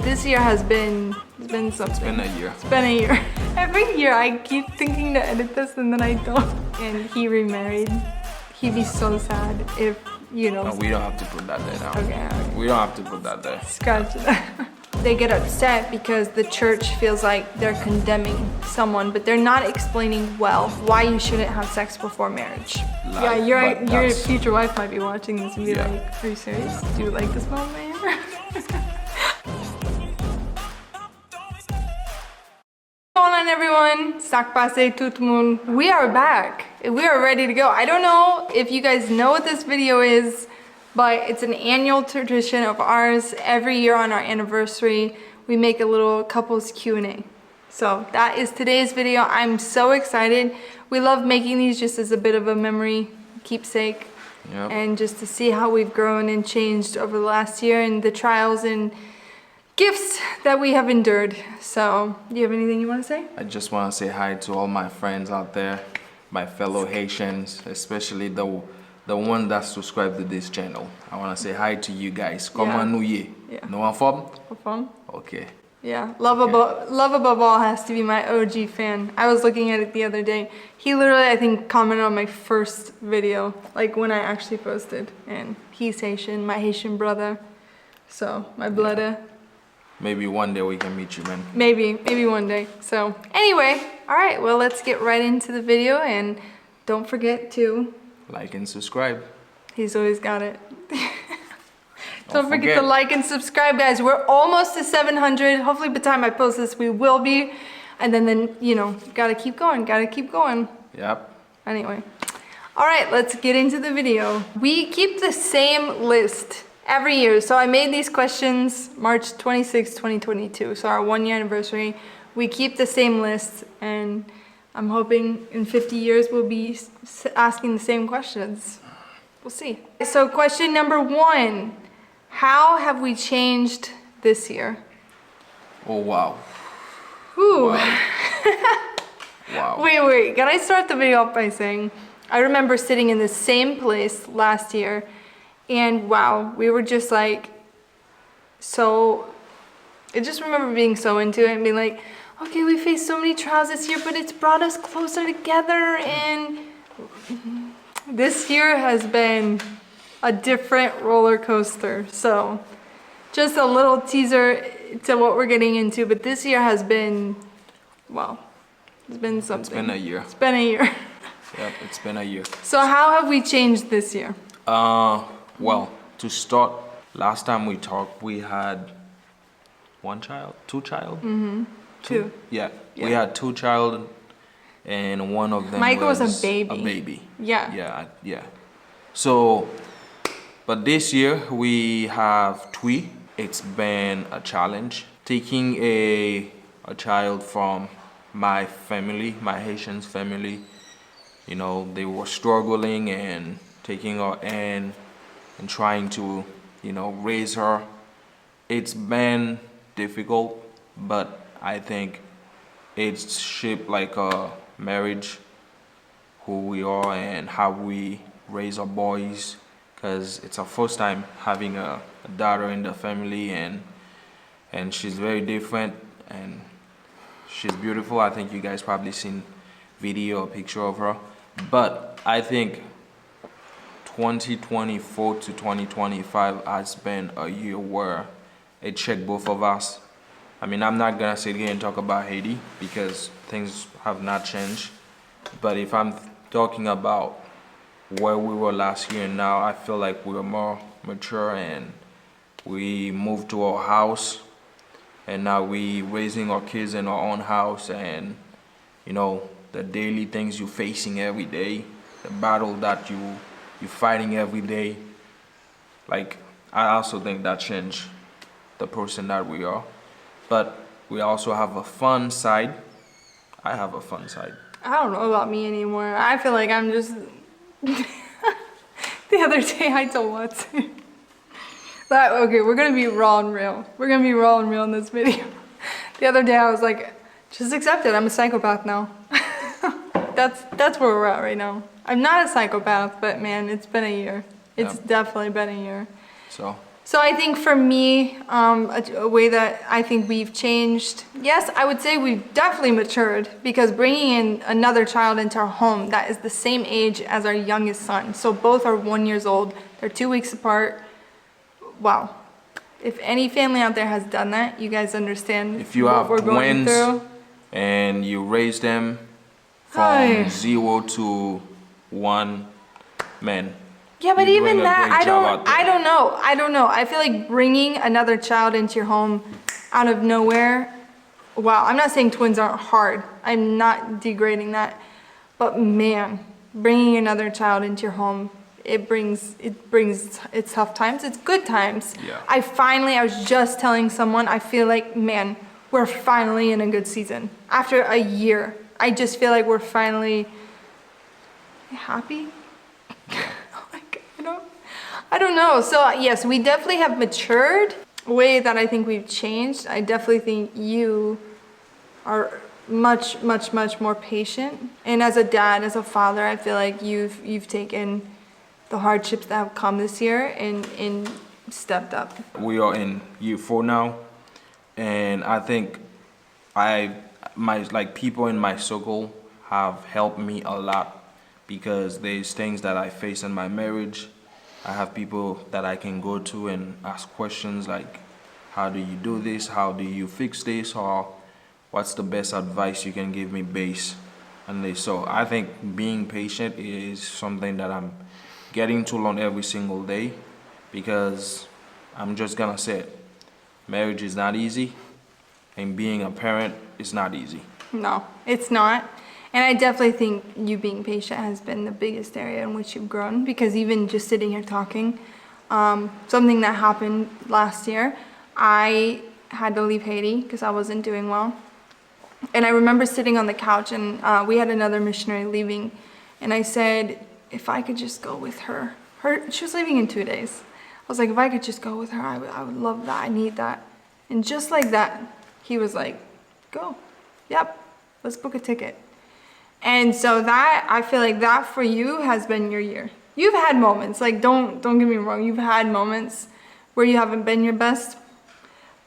This year has been, it's been something. It's been a year. It's been a year. Every year I keep thinking to edit this and then I don't. And he remarried. He'd be so sad if, you know. No, we don't have to put that there now. Okay. We don't have to put that there. Scratch that. They get upset because the church feels like they're condemning someone, but they're not explaining well why you shouldn't have sex before marriage. Yeah, your future wife might be watching this and be like, are you serious? Do you like this mom man? What's going on, everyone? Sak passe tout le monde. We are back. We are ready to go. I don't know if you guys know what this video is, but it's an annual tradition of ours. Every year on our anniversary, we make a little couples Q&A. So that is today's video. I'm so excited. We love making these just as a bit of a memory keepsake. Yep. And just to see how we've grown and changed over the last year and the trials and gifts that we have endured. So, do you have anything you want to say? I just want to say hi to all my friends out there, my fellow Haitians, especially the one that subscribed to this channel. I want to say hi to you guys. Comment nous y? Yeah. No one form? Fun? Okay. Yeah, love above all has to be my OG fan. I was looking at it the other day. He literally, I think, commented on my first video, like when I actually posted. And he's Haitian, my Haitian brother. So, my blood. Maybe one day we can meet you, man. Maybe one day. So, anyway, all right, well, let's get right into the video. And don't forget to like and subscribe. He's always got it. Don't forget to like and subscribe, guys. We're almost to 700. Hopefully by the time I post this, we will be. And then you know, gotta keep going, Yep. Anyway. All right, let's get into the video. We keep the same list every year. So I made these questions March 26, 2022. So our 1 year anniversary. We keep the same list, and I'm hoping in 50 years we'll be asking the same questions. We'll see. So question number 1. How have we changed this year? Oh, wow. Ooh. Wow. Wow. Wait. Can I start the video off by saying, I remember sitting in the same place last year, and wow, we were just like, I just remember being so into it and being like, okay, we faced so many trials this year, but it's brought us closer together, and this year has been a different roller coaster. So just a little teaser to what we're getting into, but this year has been, well, it's been something. It's been a year. It's been a year. Yep, it's been a year. So how have we changed this year? Well, to start, last time we talked, we had two child? Mm-hmm. Two. Yeah. We had 2 child, and one of them Michael was a baby. A baby. Yeah. Yeah. So, but this year we have 3. It's been a challenge. Taking a child from my family, my Haitian family, you know, they were struggling and taking her in and trying to, you know, raise her. It's been difficult, but I think it's shaped like a marriage, who we are and how we raise our boys, because it's our first time having a daughter in the family, and she's very different and she's beautiful. I think you guys probably seen video or picture of her, but I think 2024 to 2025 has been a year where it checked both of us. I mean, I'm not gonna sit here and talk about Haiti because things have not changed. But if I'm talking about where we were last year and now, I feel like we were more mature, and we moved to our house, and now we raising our kids in our own house, and you know, the daily things you're facing every day, the battle that you're fighting every day. Like, I also think that changed the person that we are. But we also have a fun side. I have a fun side. I don't know about me anymore. I feel like I'm just... The other day I told Watson that, okay, we're gonna be raw and real. We're gonna be raw and real in this video. The other day I was like, just accept it, I'm a psychopath now. That's where we're at right now. I'm not a psychopath, but man, it's been a year. It's definitely been a year. So So I think for me, a way that I think we've changed, yes, I would say we've definitely matured, because bringing in another child into our home that is the same age as our youngest son, so both are 1 year old, they're 2 weeks apart. Wow. If any family out there has done that, you guys understand If you what have we're going twins through. and you raise them Ay. from 0 to 1, man. Yeah, but You're even doing a that, great job out there. I don't know. I feel like bringing another child into your home out of nowhere, wow, I'm not saying twins aren't hard. I'm not degrading that. But man, bringing another child into your home, it brings it's tough times, it's good times. Yeah. I was just telling someone, I feel like, man, we're finally in a good season. After a year, I just feel like we're finally happy. I don't know. So yes, we definitely have matured. A way that I think we've changed, I definitely think you are much, much, much more patient. And as a dad, as a father, I feel like you've taken the hardships that have come this year and stepped up. We are in year 4 now, and I think people in my circle have helped me a lot, because there's things that I face in my marriage. I have people that I can go to and ask questions like, how do you do this? How do you fix this? Or what's the best advice you can give me based on this? So I think being patient is something that I'm getting to learn every single day, because I'm just gonna say it. Marriage is not easy, and being a parent is not easy. No, it's not. And I definitely think you being patient has been the biggest area in which you've grown, because even just sitting here talking, something that happened last year, I had to leave Haiti because I wasn't doing well. And I remember sitting on the couch, and we had another missionary leaving, and I said, if I could just go with her. She was leaving in 2 days. I was like, if I could just go with her, I would love that, I need that. And just like that, he was like, go, yep, let's book a ticket. And so that, I feel like that for you has been your year. You've had moments, like don't get me wrong, you've had moments where you haven't been your best,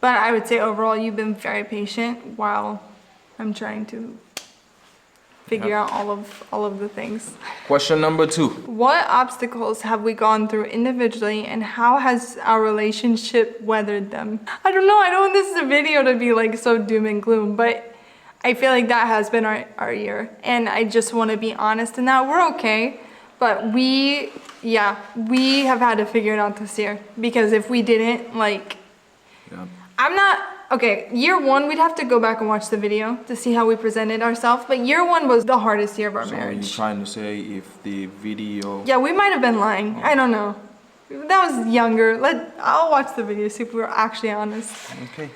but I would say overall you've been very patient while I'm trying to figure out all of the things. Question number 2. What obstacles have we gone through individually, and how has our relationship weathered them? I don't know, I don't want this video to be like so doom and gloom, but I feel like that has been our year, and I just want to be honest in that. We're okay, but we have had to figure it out this year, because if we didn't, like, Yeah. I'm not, okay, year 1, we'd have to go back and watch the video to see how we presented ourselves, but year 1 was the hardest year of our So marriage. you're trying to say if the video... Yeah, we might have been lying. I don't know. That was younger. I'll watch the video, see if we were actually honest. Okay.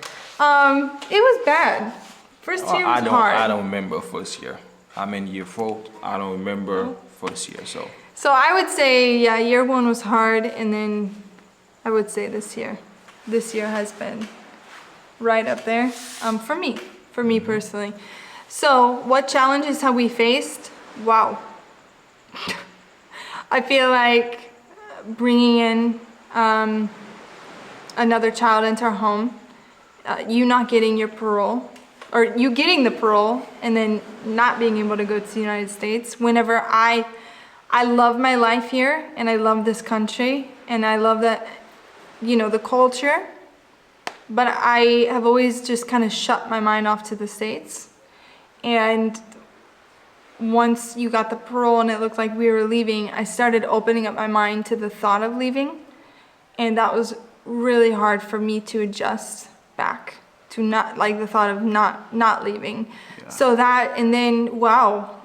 It was bad. First year was hard. I don't remember first year. I'm in year 4. I don't remember first year, so... So I would say, yeah, year 1 was hard, and then I would say this year has been right up there, for me personally. So what challenges have we faced? Wow. I feel like bringing in another child into our home, you not getting your parole, or you getting the parole and then not being able to go to the United States. Whenever I love my life here, and I love this country, and I love that, the culture, but I have always just kind of shut my mind off to the States. And once you got the parole and it looked like we were leaving, I started opening up my mind to the thought of leaving, and that was really hard for me to adjust back to not, like, the thought of not leaving. Yeah. So that, and then wow,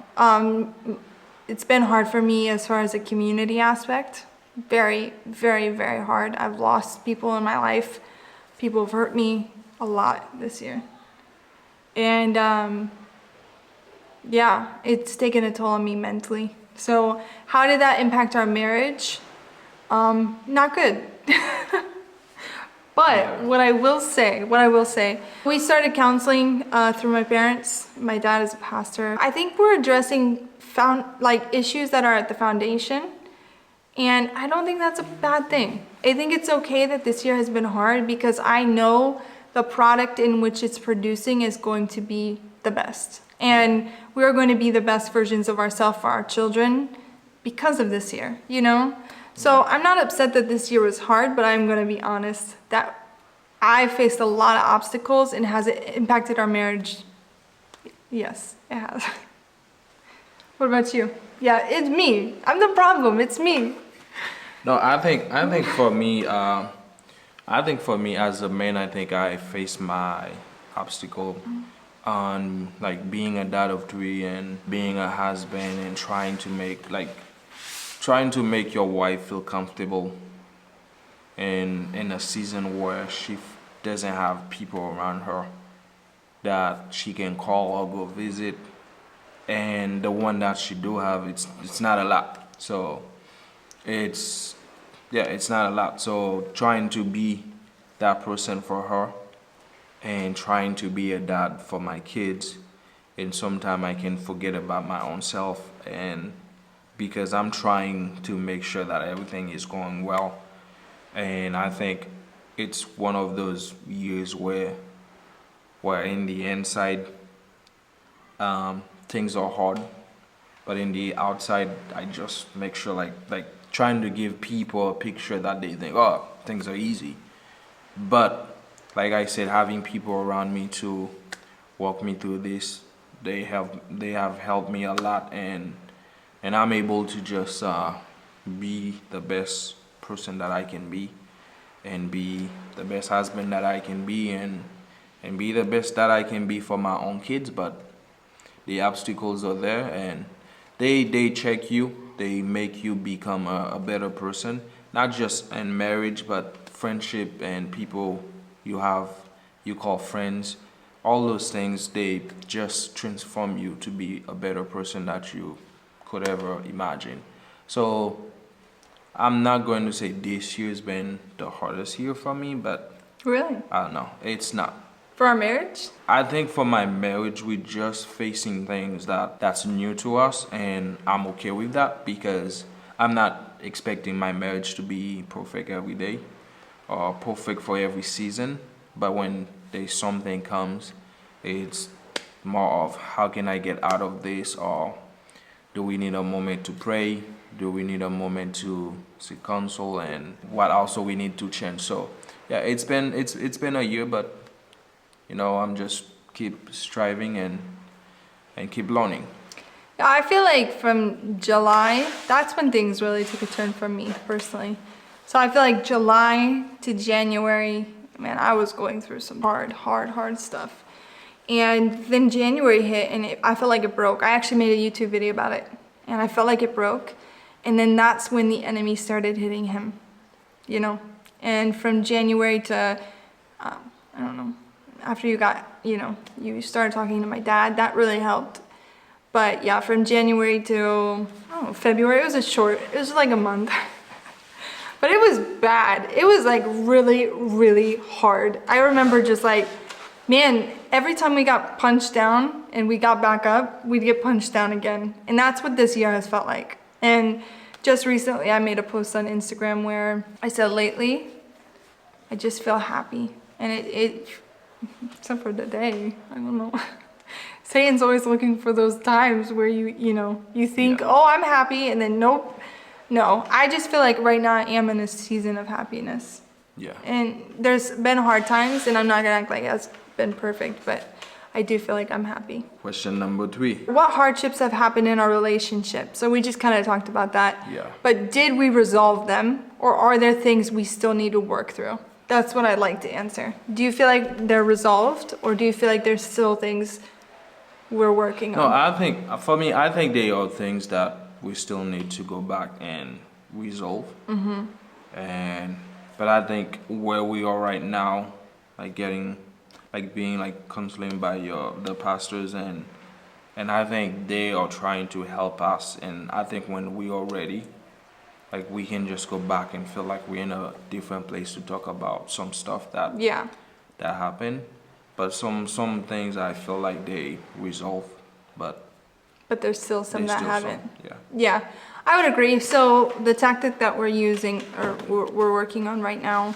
it's been hard for me as far as the community aspect. Very, very, very hard. I've lost people in my life. People have hurt me a lot this year, and yeah, it's taken a toll on me mentally. So how did that impact our marriage? Not good. But what I will say, we started counseling through my parents. My dad is a pastor. I think we're addressing issues that are at the foundation, And I don't think that's a bad thing. I think it's okay that this year has been hard because I know the product in which it's producing is going to be the best. And we're going to be the best versions of ourselves for our children because of this year, you know? So I'm not upset that this year was hard, but I'm going to be honest that I faced a lot of obstacles, and has it impacted our marriage? Yes, it has. What about you? Yeah, it's me. I'm the problem. It's me. No, I think for me, as a man, I think I face my obstacle on like being a dad of three and being a husband and trying to make your wife feel comfortable in a season where she doesn't have people around her that she can call or go visit, and the one that she do have, it's not a lot. So it's it's not a lot. So trying to be that person for her and trying to be a dad for my kids, and sometimes I can forget about my own self, and because I'm trying to make sure that everything is going well. And I think it's one of those years where in the inside things are hard, but in the outside I just make sure like trying to give people a picture that they think, oh, things are easy. But like I said, having people around me to walk me through this, they have helped me a lot, and I'm able to just be the best person that I can be, and be the best husband that I can be, and be the best that I can be for my own kids. But the obstacles are there, and they check you, they make you become a better person, not just in marriage, but friendship and people you call friends. All those things, they just transform you to be a better person that you could ever imagine. So I'm not going to say this year's been the hardest year for me, but Really? I don't know, it's not. For our marriage? I think for my marriage, we're just facing things that's new to us, and I'm okay with that because I'm not expecting my marriage to be perfect every day or perfect for every season. But when there's something comes, it's more of how can I get out of this, or do we need a moment to pray? Do we need a moment to seek counsel, and what also we need to change? So yeah, it's been a year, but I'm just keep striving and keep learning. Yeah, I feel like from July, that's when things really took a turn for me personally. So I feel like July to January, man, I was going through some hard stuff. And then January hit, and I felt like it broke. I actually made a YouTube video about it, and I felt like it broke. And then that's when the enemy started hitting him, And from January to, I don't know, after you started talking to my dad, that really helped. But yeah, from January to February, it was like a month. But it was bad. It was like really, really hard. I remember just like, man, every time we got punched down and we got back up, we'd get punched down again. And that's what this year has felt like. And just recently I made a post on Instagram where I said, lately, I just feel happy. And it except for today, I don't know. Satan's always looking for those times where you think, oh, I'm happy, and then nope. No, I just feel like right now I am in a season of happiness. Yeah. And there's been hard times, and I'm not gonna act like it's been perfect, but I do feel like I'm happy. Question number 3. What hardships have happened in our relationship? So we just kind of talked about that. Yeah. But did we resolve them, or are there things we still need to work through? That's what I'd like to answer. Do you feel like they're resolved, or do you feel like there's still things we're working on? No, I think they are things that we still need to go back and resolve. Mm-hmm. But I think where we are right now, being counseling by the pastors, and I think they are trying to help us. And I think when we are ready, we can just go back and feel like we're in a different place to talk about some stuff that happened. But some things I feel like they resolve, but there's still some that haven't. Yeah. Yeah, I would agree. So the tactic that we're using, or we're working on right now,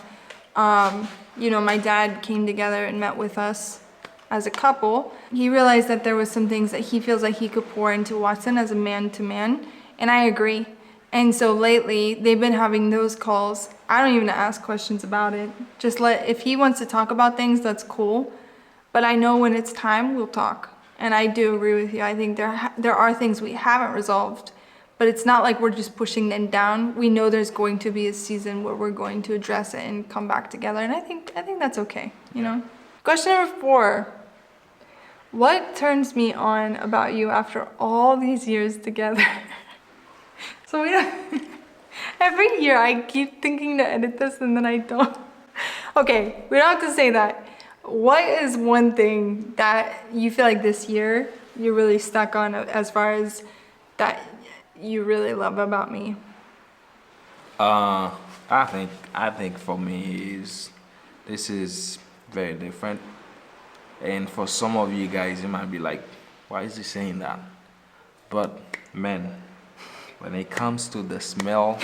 you know, my dad came together and met with us as a couple. He realized that there was some things that he feels like he could pour into Watson as a man to man, and I agree. And so lately, they've been having those calls. I don't even ask questions about it. Just if he wants to talk about things, that's cool. But I know when it's time, we'll talk. And I do agree with you. I think there are things we haven't resolved, but it's not like we're just pushing them down. We know there's going to be a season where we're going to address it and come back together. And I think that's okay, you know? Question number 4. What turns me on about you after all these years together? So every year I keep thinking to edit this and then I don't. Okay, we don't have to say that. What is one thing that you feel like this year you're really stuck on as far as that you really love about me? I think for me this is very different. And for some of you guys, you might be like, why is he saying that? But man, when it comes to the smell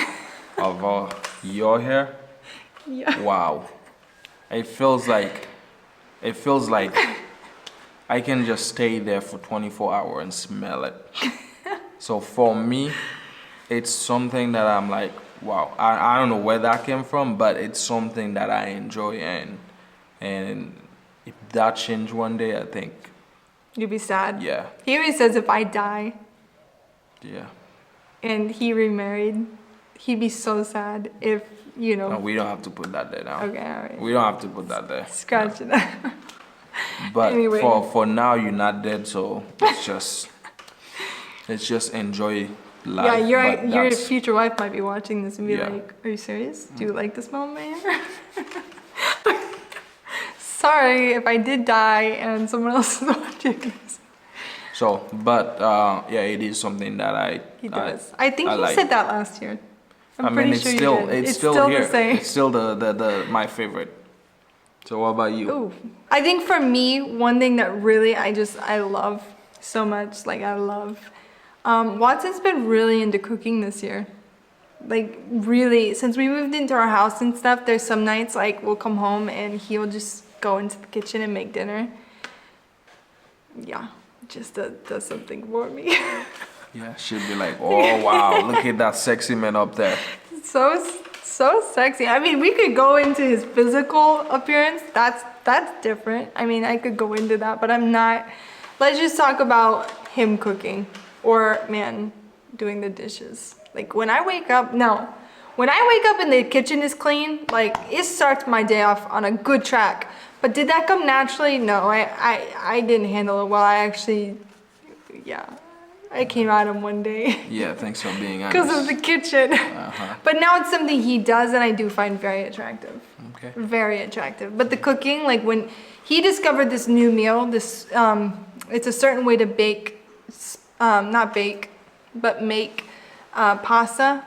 of your hair, Yeah. wow. It feels like I can just stay there for 24 hours and smell it. So for me, it's something that I'm like, wow. I don't know where that came from, but it's something that I enjoy, and if that changed one day, I think, You'd be sad. yeah, He always says if I die yeah. and he remarried, he'd be so sad if, you know. No, we don't have to put that there now. Okay, all right. We don't have to put that there. Scratch it out. But Anyway. for now, you're not dead, so let's just enjoy life. Yeah, But your that's- future wife might be watching this and be Yeah. like, "Are you serious? Do you like the smell of my hair?" Sorry if I did die and someone else is watching this. So, but yeah, it is something that He does. I think you like. said that last year. I'm I mean, pretty it's sure still you did. it's still here. the same. It's still the my favorite. So what about you? Ooh. I think for me, one thing that really I love so much, like I love, Watson's been really into cooking this year. Like really, since we moved into our house and stuff, there's some nights like we'll come home and he'll just go into the kitchen and make dinner. Yeah, just does something for me. Yeah, she'd be like, oh wow, look at that sexy man up there. So sexy. I mean, we could go into his physical appearance. That's different. I mean, I could go into that, but I'm not. Let's just talk about him cooking or man doing the dishes. Like when I wake up, when I wake up and the kitchen is clean, like it starts my day off on a good track. But did that come naturally? No, I didn't handle it well. I actually, yeah. I came at him one day. Yeah, thanks for being honest. Because of the kitchen. But now it's something he does and I do find very attractive. Okay. Very attractive. But the cooking, like when he discovered this new meal, this it's a certain way to bake, not bake, but make pasta.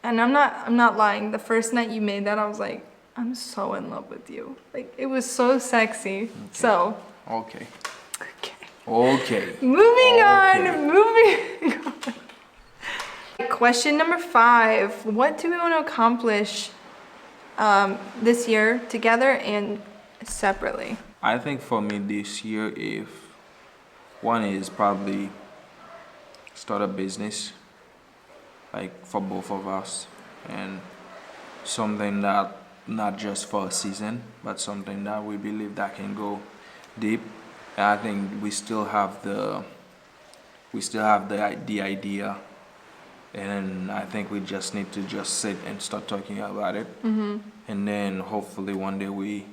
And I'm not lying. The first night you made that, I was like, I'm so in love with you. Like it was so sexy. Okay. So. Okay. Okay. Okay. Moving on. Question number 5. What do we want to accomplish this year together and separately? I think for me this year, if one is probably start a business, like for both of us, and something that not just for a season, but something that we believe that can go deep. And I think we still have the idea, and I think we just need to just sit and start talking about it, and then hopefully one day we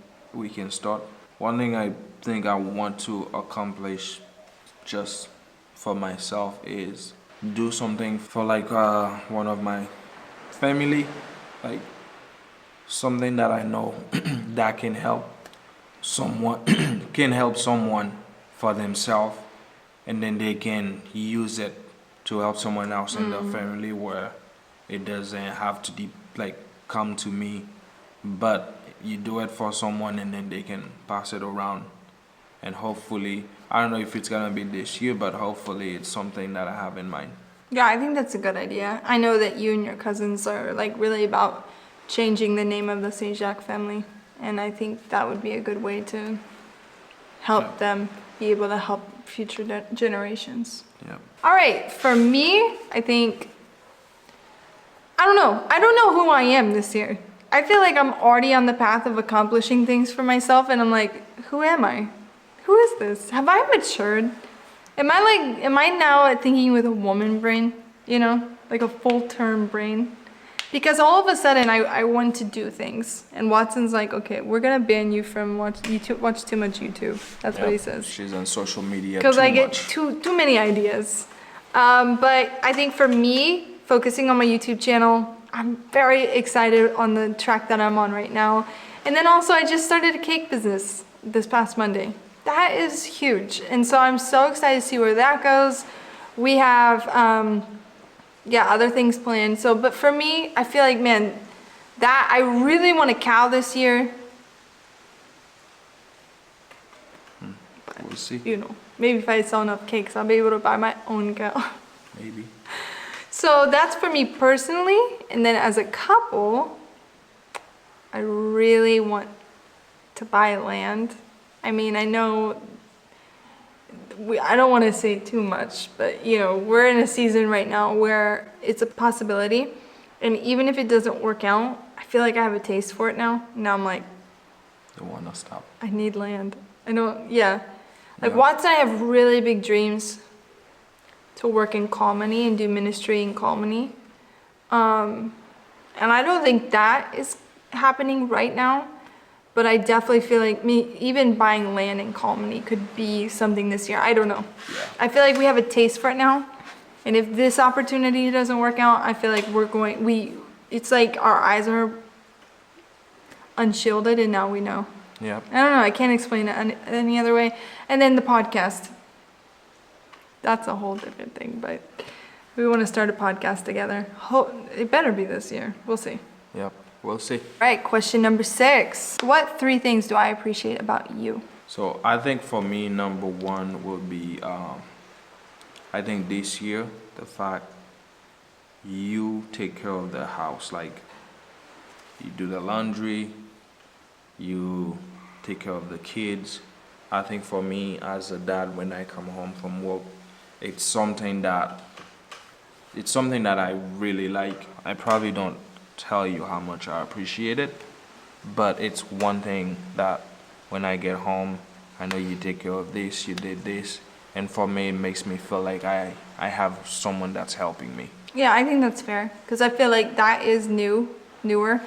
can start. One thing I think I want to accomplish just for myself is do something for like one of my family, like something that I know that can help someone for themselves, and then they can use it to help someone else in the family, where it doesn't have to come to me, but you do it for someone and then they can pass it around. And hopefully, I don't know if it's gonna be this year, but hopefully it's something that I have in mind. Yeah, I think that's a good idea. I know that you and your cousins are like really about changing the name of the Saint Jacques family, and I think that would be a good way to help Yeah. them be able to help future generations. Yeah. All right, for me, I think I don't know. I don't know who I am this year. I feel like I'm already on the path of accomplishing things for myself, and I'm like, who am I? Who is this? Have I matured? Am I now thinking with a woman brain, you know, like a full-term brain? Because all of a sudden I want to do things, and Watson's like, okay, we're gonna ban you from watch too much YouTube. That's what he Yep. says. She's on social media Because too I get much. too many ideas. But I think for me, focusing on my YouTube channel, I'm very excited on the track that I'm on right now. And then also I just started a cake business this past Monday. That is huge. And so I'm so excited to see where that goes. We have, other things planned. So, but for me, I feel like, man, that I really want a cow this year. We'll see. You know, maybe if I sell enough cakes, I'll be able to buy my own cow. Maybe. So that's for me personally. And then as a couple, I really want to buy land. I mean, I know I don't want to say too much, but you know, we're in a season right now where it's a possibility. And even if it doesn't work out, I feel like I have a taste for it now. Now I'm like, Don't wanna stop. I need land. I don't, yeah. Like Yeah. Watson, I have really big dreams to work in Colmany and do ministry in Colmany. And I don't think that is happening right now, but I definitely feel like even buying land in Colmany could be something this year. I don't know. Yeah. I feel like we have a taste for it now. And if this opportunity doesn't work out, I feel like it's like our eyes are unshielded and now we know. Yep. I don't know. I can't explain it any other way. And then the podcast. That's a whole different thing, but we want to start a podcast together. It better be this year. We'll see. Yep. We'll see. All right, question number 6. What 3 things do I appreciate about you? So I think for me, number one would be, I think this year, the fact you take care of the house, like you do the laundry, you take care of the kids. I think for me as a dad, when I come home from work, it's something that I really like. I probably don't tell you how much I appreciate it, but it's one thing that when I get home, I know you take care of this, you did this, and for me, it makes me feel like I have someone that's helping me. Yeah, I think that's fair because I feel like that is newer.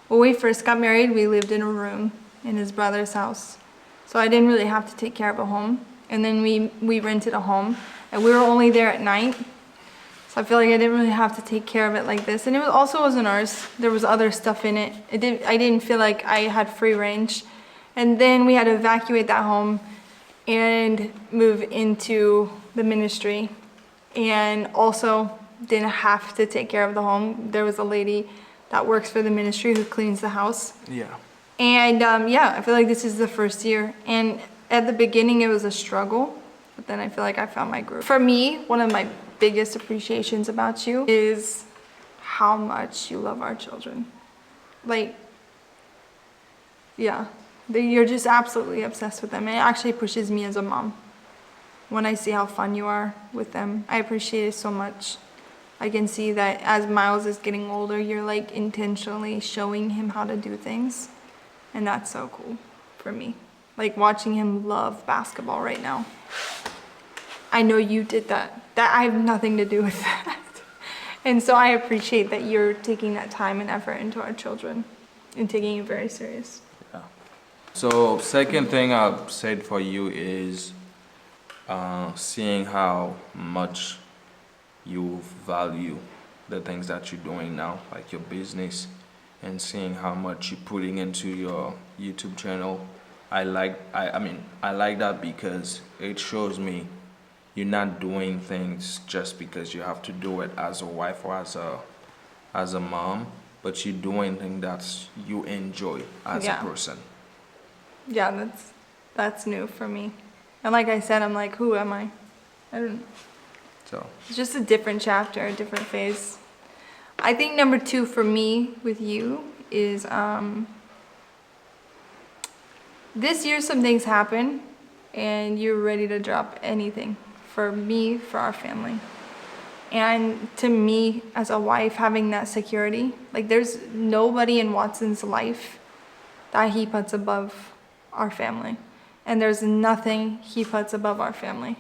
When we first got married, we lived in a room in his brother's house. So I didn't really have to take care of a home. And then we rented a home and we were only there at night. So I feel like I didn't really have to take care of it like this. And it also wasn't ours. There was other stuff in it. I didn't feel like I had free range. And then we had to evacuate that home and move into the ministry. And also didn't have to take care of the home. There was a lady that works for the ministry who cleans the house. Yeah. And I feel like this is the first year. And at the beginning, it was a struggle, but then I feel like I found my groove. For me, one of my biggest appreciations about you is how much you love our children. Like, yeah, you're just absolutely obsessed with them. And it actually pushes me as a mom when I see how fun you are with them. I appreciate it so much. I can see that as Miles is getting older, you're like intentionally showing him how to do things. And that's so cool for me. Like watching him love basketball right now. I know you did that. I have nothing to do with that. And so I appreciate that you're taking that time and effort into our children and taking it very serious. Yeah. So second thing I've said for you is seeing how much you value the things that you're doing now, like your business, and seeing how much you're putting into your YouTube channel. I like that because it shows me you're not doing things just because you have to do it as a wife or as a mom, but you're doing things that you enjoy as a person. Yeah, that's new for me. And like I said, I'm like, who am I? I don't know. So It's just a different chapter, a different phase. I think number 2 for me with you is this year some things happen and you're ready to drop anything for me, for our family. And to me, as a wife, having that security, like there's nobody in Watson's life that he puts above our family. And there's nothing he puts above our family.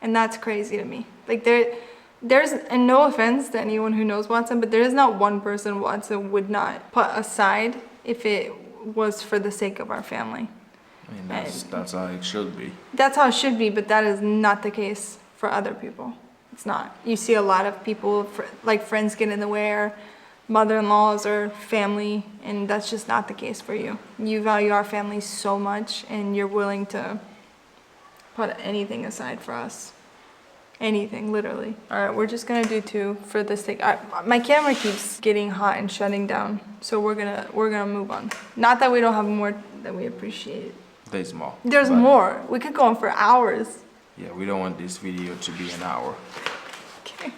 And that's crazy to me. Like there's, and no offense to anyone who knows Watson, but there is not one person Watson would not put aside if it was for the sake of our family. I mean, that's how it should be. That's how it should be, but that is not the case for other people. It's not. You see a lot of people, like friends get in the way, or mother-in-laws or family, and that's just not the case for you. You value our family so much, and you're willing to put anything aside for us. Anything, literally. All right, we're just gonna do 2 for this thing. My camera keeps getting hot and shutting down, so we're gonna move on. Not that we don't have more that we appreciate. There's more. There's more. We could go on for hours. Yeah, we don't want this video to be an hour. Okay.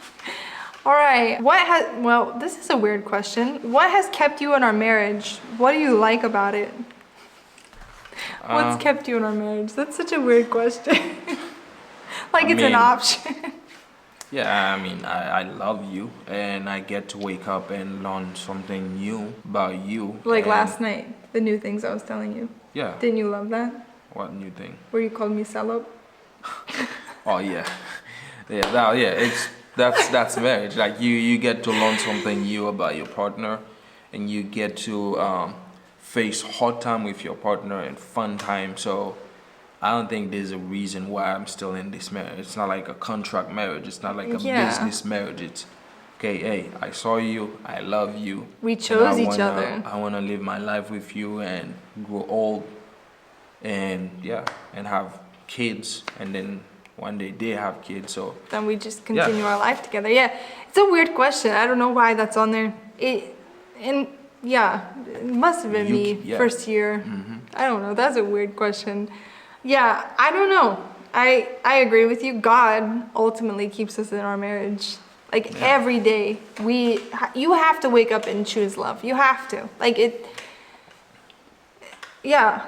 All right. Well, this is a weird question. What has kept you in our marriage? What do you like about it? What's kept you in our marriage? That's such a weird question. Like it's an option. Yeah, I mean, I love you, and I get to wake up and learn something new about you. Like last night, the new things I was telling you. Yeah. Didn't you love that? What new thing? Where you called me cello? Oh yeah, that's marriage. Like you get to learn something new about your partner, and you get to face hard time with your partner and fun time. So I don't think there's a reason why I'm still in this marriage. It's not like a contract marriage. It's not like a business marriage. It's okay. Hey, I saw you. I love you. We chose each other. I wanna live my life with you and grow old, and and have kids, and then one day they have kids, so then we just continue our life together. Yeah, it's a weird question. I don't know why that's on there. It must have been first year. Mm-hmm. I don't know. That's a weird question. Yeah, I don't know. I agree with you. God ultimately keeps us in our marriage. Like every day, you have to wake up and choose love. You have to. Like it. Yeah.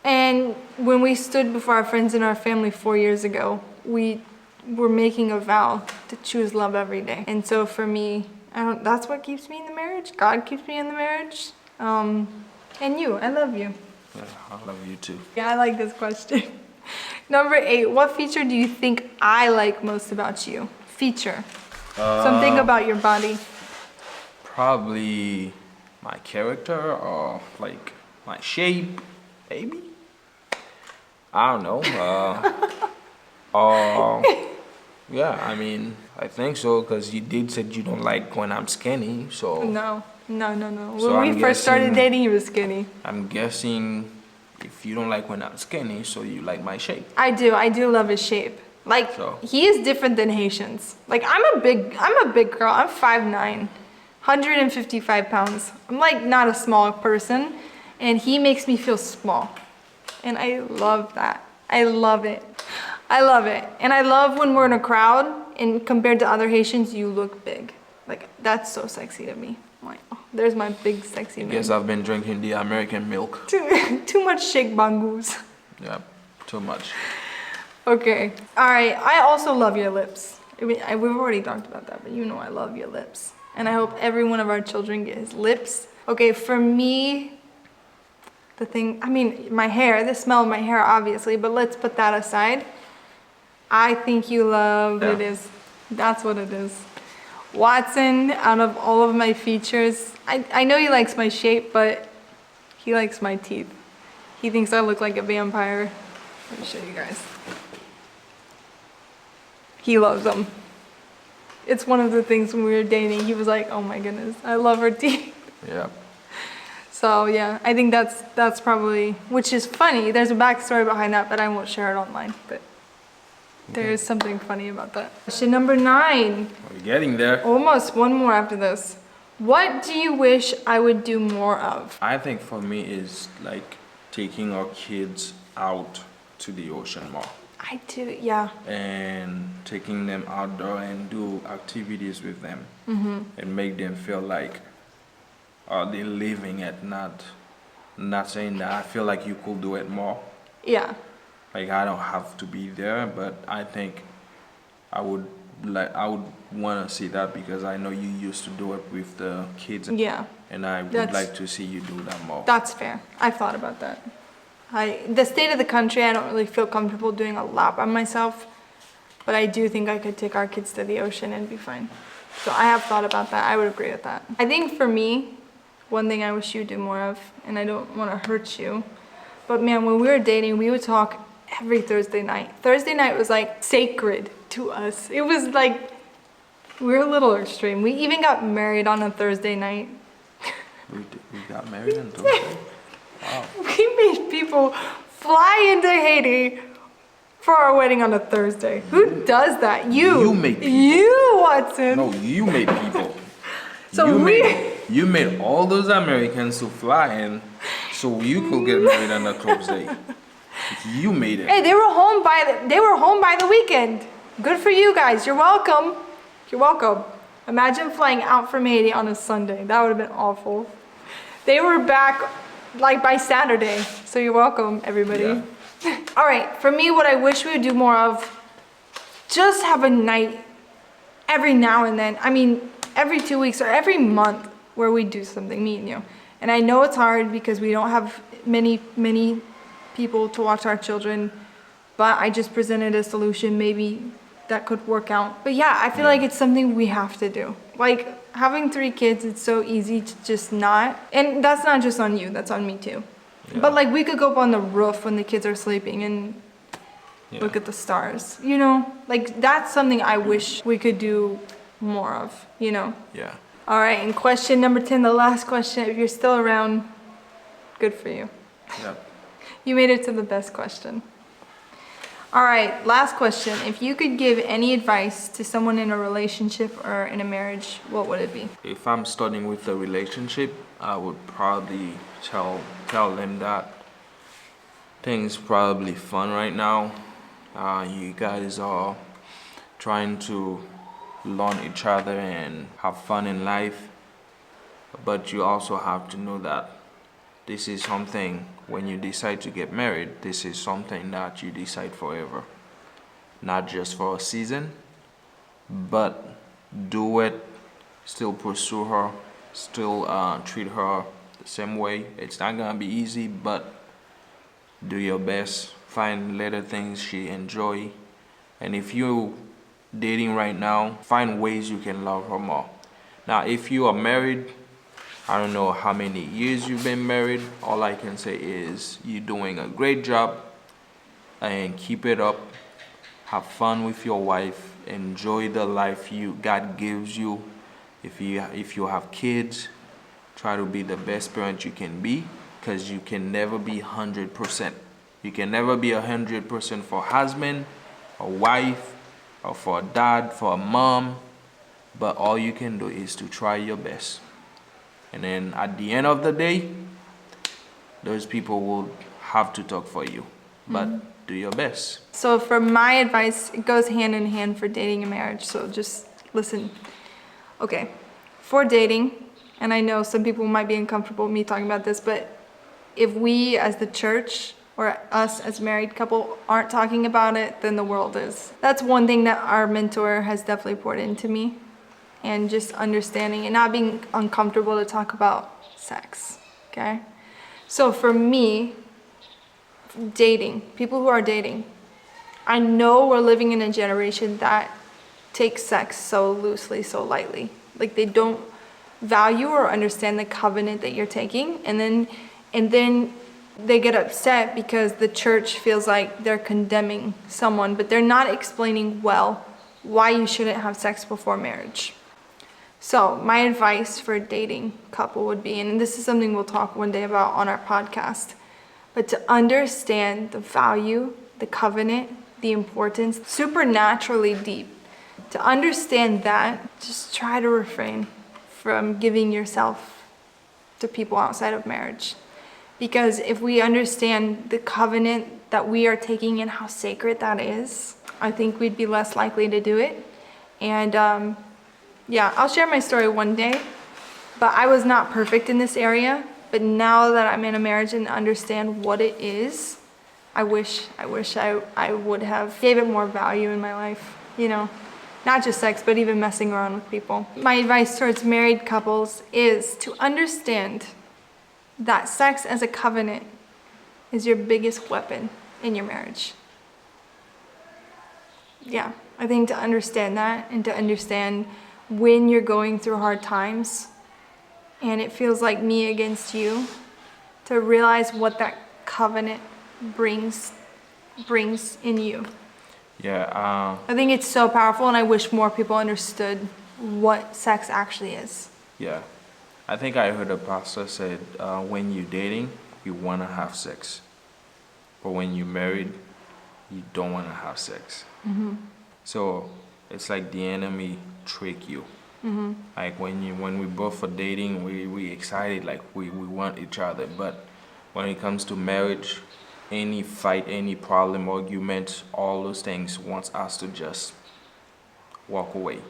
And when we stood before our friends and our family 4 years ago, we were making a vow to choose love every day. And so for me, that's what keeps me in the marriage. God keeps me in the marriage. And you, I love you. Yeah, I love you too. Yeah, I like this question. Number 8, what feature do you think I like most about you? Feature. Something about your body. Probably my character, or like my shape, maybe. I don't know. Yeah, I mean, I think so, because you did said you don't like when I'm skinny, so. No. So When we first started dating, he was skinny. I'm guessing if you don't like when I'm skinny, so you like my shape. I do love his shape. Like, he is different than Haitians. Like, I'm a big girl. I'm 5'9", 155 pounds. I'm like not a small person, and he makes me feel small. And I love that. I love it. And I love when we're in a crowd and compared to other Haitians, you look big. Like, that's so sexy to me. I'm like, oh, there's my big sexy man. I guess I've been drinking the American milk. Too much shake bangus. Yeah, too much. Okay. All right. I also love your lips. I mean, we've already talked about that, but you know I love your lips. And I hope every one of our children get his lips. Okay, for me, my hair, the smell of my hair, obviously, but let's put that aside. I think you love it is. That's what it is. Watson, out of all of my features, I know he likes my shape, but he likes my teeth. He thinks I look like a vampire. Let me show you guys. He loves them. It's one of the things when we were dating, he was like, oh my goodness, I love her teeth. Yeah. So yeah, I think that's probably, which is funny. There's a backstory behind that, but I won't share it online. But there is something funny about that. Question number 9. We're getting there. Almost one more after this. What do you wish I would do more of? I think for me is like taking our kids out to the ocean more. I do, yeah. and taking them outdoor and do activities with them and make them feel like they're living it, not saying that I feel like you could do it more. Yeah. Like I don't have to be there, but I think I would I would want to see that because I know you used to do it with the kids, Yeah. and I would That's- like to see you do that more. That's fair. I've thought about that. The state of the country, I don't really feel comfortable doing a lot by myself, but I do think I could take our kids to the ocean and be fine. So I have thought about that. I would agree with that. I think for me, one thing I wish you'd do more of, and I don't want to hurt you, but man, when we were dating, we would talk every Thursday night. Thursday night was like sacred to us. It was like, we were a little extreme. We even got married on a Thursday night. We got married on Thursday. Wow. We made people fly into Haiti for our wedding on a Thursday. Who does that? You. You make people. You, Watson. No, you made people. So You made all those Americans to fly in so you could get married on a Thursday. You made it. Hey, they were home by the weekend. Good for you guys. You're welcome. You're welcome. Imagine flying out from Haiti on a Sunday. That would have been awful. They were back like by Saturday. So you're welcome, everybody. Yeah. All right, for me, what I wish we would do more of, just have a night every now and then. I mean, every 2 weeks or every month where we do something, me and you. And I know it's hard because we don't have many people to watch our children, but I just presented a solution maybe that could work out. But yeah, I feel like it's something we have to do. Like having 3 kids, it's so easy to just not. And that's not just on you, that's on me too. Yeah. But like we could go up on the roof when the kids are sleeping and look at the stars, you know? Like that's something I wish we could do more of, you know? Yeah. All right, and question number 10, the last question. If you're still around, good for you. Yep. You made it to the best question. All right, last question. If you could give any advice to someone in a relationship or in a marriage, what would it be? If I'm starting with a relationship, I would probably tell them that things probably fun right now. You guys are trying to learn each other and have fun in life, but you also have to know that this is something, when you decide to get married, this is something that you decide forever, not just for a season, but do it, still pursue her, still treat her the same way. It's not gonna be easy, but do your best, find little things she enjoy, and if you dating right now, find ways you can love her more. Now, if you are married, I don't know how many years you've been married. All I can say is you're doing a great job and keep it up. Have fun with your wife. Enjoy the life God gives you. If you have kids, try to be the best parent you can be, because you can never be 100%. You can never be 100% for husband, a wife, or for a dad, for a mom, but all you can do is to try your best. And then at the end of the day, those people will have to talk for you, but do your best. So for my advice, it goes hand in hand for dating and marriage. So just listen. Okay, for dating, and I know some people might be uncomfortable with me talking about this, but if we as the church or us as married couple aren't talking about it, then the world is. That's one thing that our mentor has definitely poured into me, and just understanding and not being uncomfortable to talk about sex, okay? So for me, dating, people who are dating, I know we're living in a generation that takes sex so loosely, so lightly. Like they don't value or understand the covenant that you're taking, and then they get upset because the church feels like they're condemning someone, but they're not explaining well why you shouldn't have sex before marriage. So my advice for a dating couple would be, and this is something we'll talk one day about on our podcast, but to understand the value, the covenant, the importance, supernaturally deep. To understand that, just try to refrain from giving yourself to people outside of marriage. Because if we understand the covenant that we are taking and how sacred that is, I think we'd be less likely to do it. And yeah, I'll share my story one day, but I was not perfect in this area. But now that I'm in a marriage and understand what it is, I wish I would have gave it more value in my life, you know, not just sex, but even messing around with people. My advice towards married couples is to understand that sex as a covenant is your biggest weapon in your marriage. Yeah, I think to understand that and to understand when you're going through hard times and it feels like me against you, to realize what that covenant brings in you. Yeah. I think it's so powerful, and I wish more people understood what sex actually is. Yeah. I think I heard a pastor said, when you're dating, you want to have sex. But when you're married, you don't want to have sex. So it's like the enemy trick you. Like when we both are dating, we excited, like we want each other. But when it comes to marriage, any fight, any problem, argument, all those things wants us to just walk away.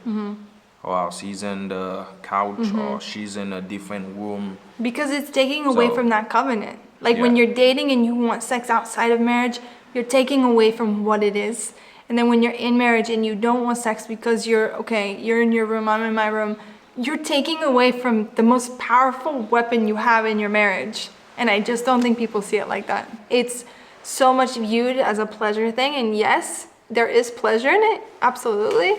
Or else he's in the couch or she's in a different room. Because it's taking away from that covenant. Like when you're dating and you want sex outside of marriage, you're taking away from what it is. And then when you're in marriage and you don't want sex because you're in your room, I'm in my room, you're taking away from the most powerful weapon you have in your marriage. And I just don't think people see it like that. It's so much viewed as a pleasure thing. And yes, there is pleasure in it, absolutely.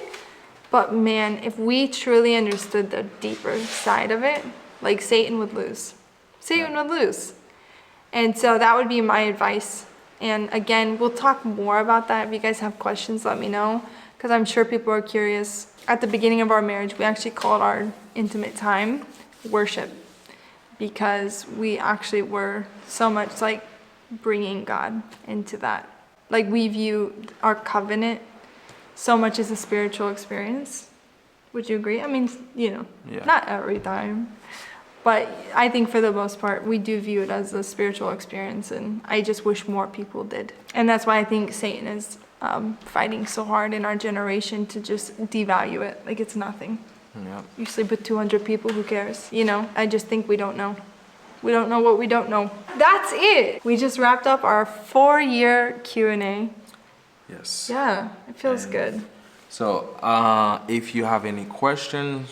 But man, if we truly understood the deeper side of it, like Satan would lose. Satan would lose. And so that would be my advice. And again, we'll talk more about that. If you guys have questions, let me know, because I'm sure people are curious. At the beginning of our marriage, we actually called our intimate time worship, because we actually were so much like bringing God into that. Like we view our covenant so much as a spiritual experience. Would you agree? I mean, you know, not every time, but I think for the most part, we do view it as a spiritual experience, and I just wish more people did. And that's why I think Satan is fighting so hard in our generation to just devalue it, like it's nothing. Yeah. You sleep with 200 people, who cares? You know, I just think we don't know. We don't know what we don't know. That's it. We just wrapped up our 4-year Q&A. Yes. Yeah, it feels good. So if you have any questions,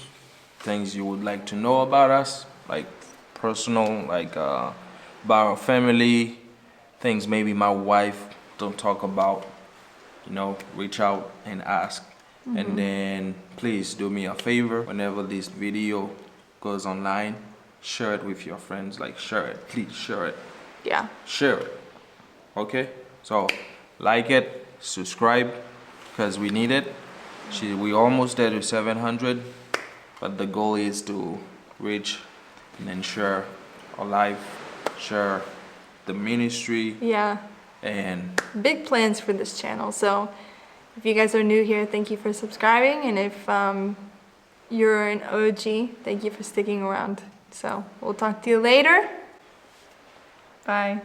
things you would like to know about us, like personal, like about our family, things maybe my wife don't talk about, you know, reach out and ask. And then please do me a favor, whenever this video goes online, share it with your friends. Like share it, please share it. Yeah. Share it. Okay? So like it, subscribe, because we need it. We almost there to 700, but the goal is to reach and then share our life, share the ministry. Yeah. And big plans for this channel. So if you guys are new here, thank you for subscribing. And if you're an OG, thank you for sticking around. So we'll talk to you later. Bye.